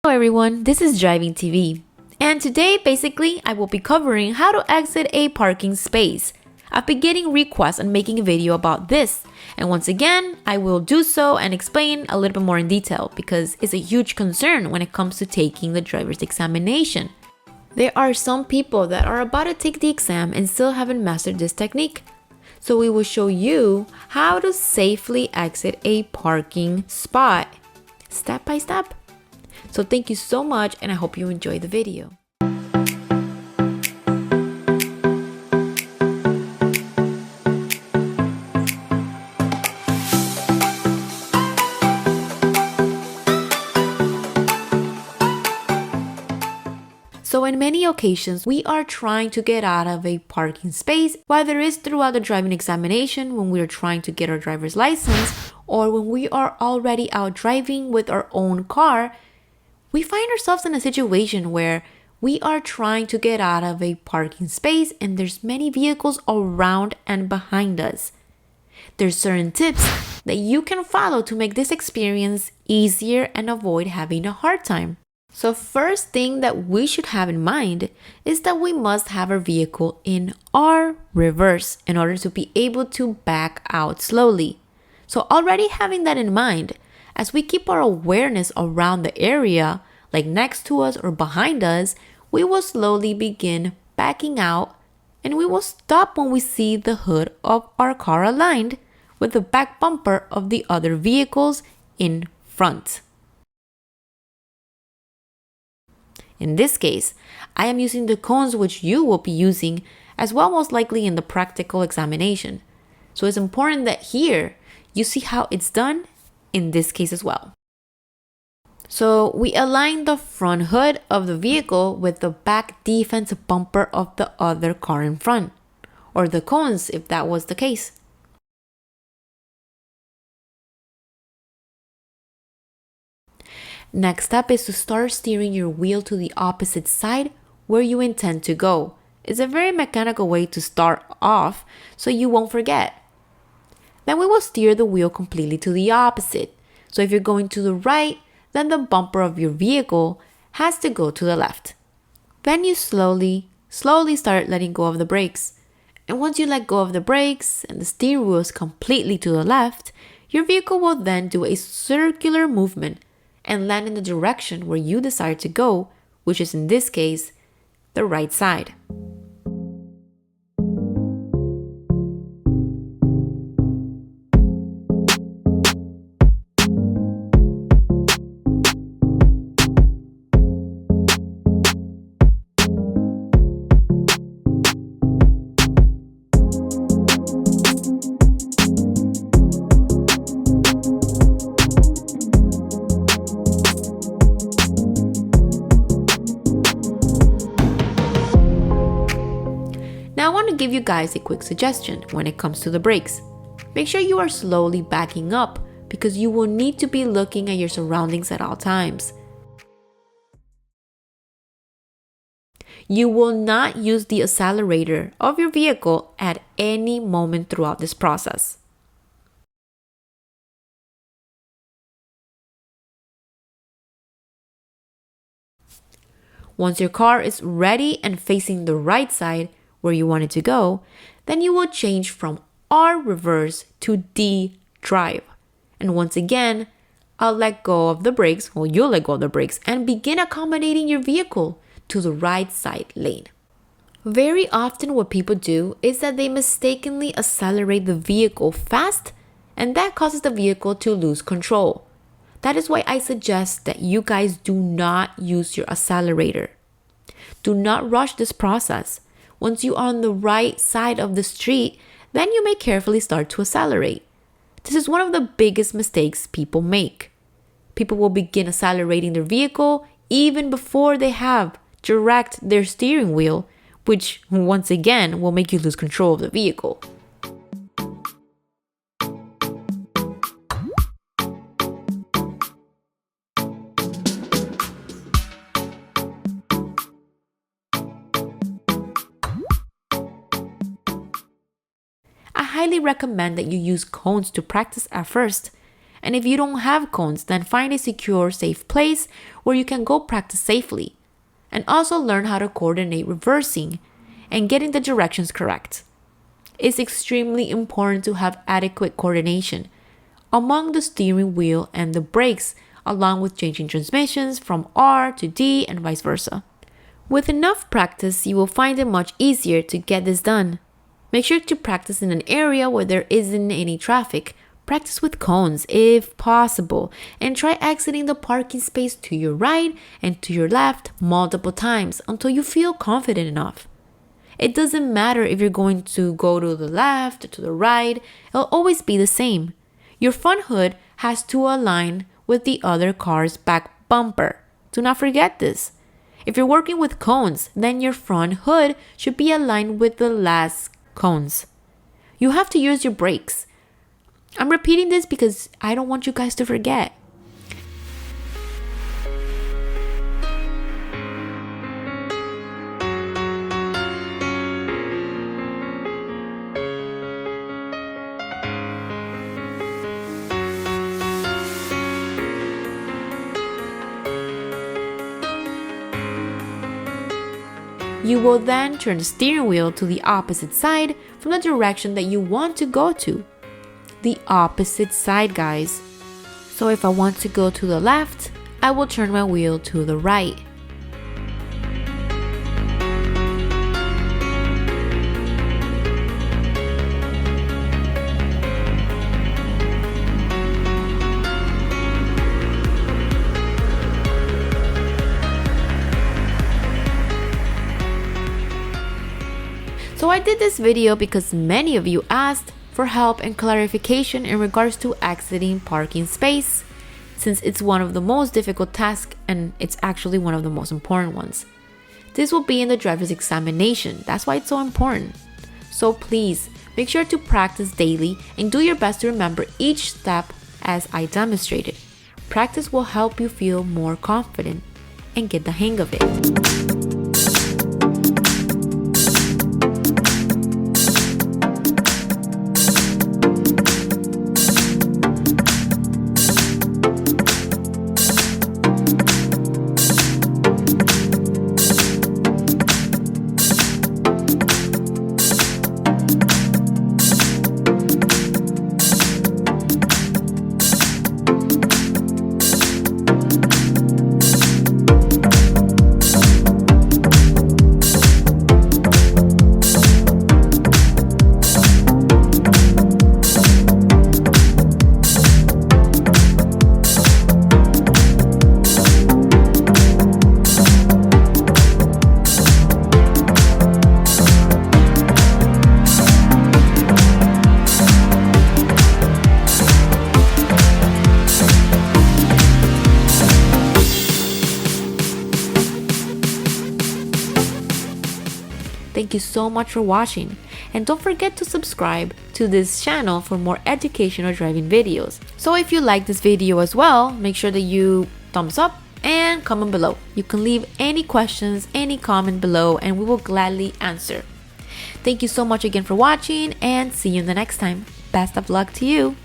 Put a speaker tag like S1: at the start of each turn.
S1: Hello everyone, this is Driving TV, and today basically I will be covering how to exit a parking space. I've been getting requests on making a video about this, and once again I will do so and explain a little bit more in detail because it's a huge concern when it comes to taking the driver's examination. There are some people that are about to take the exam and still haven't mastered this technique. So we will show you how to safely exit a parking spot, step by step. So thank you so much and I hope you enjoy the video. So in many occasions, we are trying to get out of a parking space, whether it's throughout the driving examination when we are trying to get our driver's license, or when we are already out driving with our own car. We find ourselves in a situation where we are trying to get out of a parking space and there's many vehicles around and behind us. There's certain tips that you can follow to make this experience easier and avoid having a hard time. So first thing that we should have in mind is that we must have our vehicle in our reverse in order to be able to back out slowly. So already having that in mind, as we keep our awareness around the area, like next to us or behind us, we will slowly begin backing out and we will stop when we see the hood of our car aligned with the back bumper of the other vehicles in front. In this case, I am using the cones which you will be using as well most likely in the practical examination. So it's important that here you see how it's done in this case as well. So we align the front hood of the vehicle with the back defense bumper of the other car in front, or the cones if that was the case. Next step is to start steering your wheel to the opposite side where you intend to go. It's a very mechanical way to start off so you won't forget. Then we will steer the wheel completely to the opposite. So if you're going to the right, then the bumper of your vehicle has to go to the left. Then you slowly start letting go of the brakes. And once you let go of the brakes and the steering wheel is completely to the left, your vehicle will then do a circular movement and land in the direction where you decide to go, which is in this case, the right side. Now I want to give you guys a quick suggestion when it comes to the brakes. Make sure you are slowly backing up because you will need to be looking at your surroundings at all times. You will not use the accelerator of your vehicle at any moment throughout this process. Once your car is ready and facing the right side, where you want it to go, then you will change from R reverse to D drive. And once again, I'll let go of the brakes, well, you'll let go of the brakes and begin accommodating your vehicle to the right side lane. Very often what people do is that they mistakenly accelerate the vehicle fast and that causes the vehicle to lose control. That is why I suggest that you guys do not use your accelerator. Do not rush this process. Once you are on the right side of the street, then you may carefully start to accelerate. This is one of the biggest mistakes people make. People will begin accelerating their vehicle even before they have direct their steering wheel, which once again will make you lose control of the vehicle. I highly recommend that you use cones to practice at first, And if you don't have cones, then find a secure, safe place where you can go practice safely. And also learn how to coordinate reversing and getting the directions correct. It's extremely important to have adequate coordination among the steering wheel and the brakes, along with changing transmissions from R to D and vice versa. With enough practice, you will find it much easier to get this done. Make sure to practice in an area where there isn't any traffic. Practice with cones if possible, and try exiting the parking space to your right and to your left multiple times until you feel confident enough. It doesn't matter if you're going to go to the left or to the right, it'll always be the same. Your front hood has to align with the other car's back bumper. Do not forget this. If you're working with cones, then your front hood should be aligned with the last cones. You have to use your brakes. I'm repeating this because I don't want you guys to forget. You will then turn the steering wheel to the opposite side from the direction that you want to go to. The opposite side, guys. So if I want to go to the left, I will turn my wheel to the right. So I did this video because many of you asked for help and clarification in regards to exiting parking space, since it's one of the most difficult tasks and it's actually one of the most important ones. This will be in the driver's examination. That's why it's so important. So please make sure to practice daily and do your best to remember each step as I demonstrated. Practice will help you feel more confident and get the hang of it. Thank you so much for watching, and don't forget to subscribe to this channel for more educational driving videos. So if you like this video as well, make sure that you thumbs up and comment below. You can leave any questions, any comment below, and we will gladly answer. Thank you so much again for watching, and see you in the next time. Best of luck to you!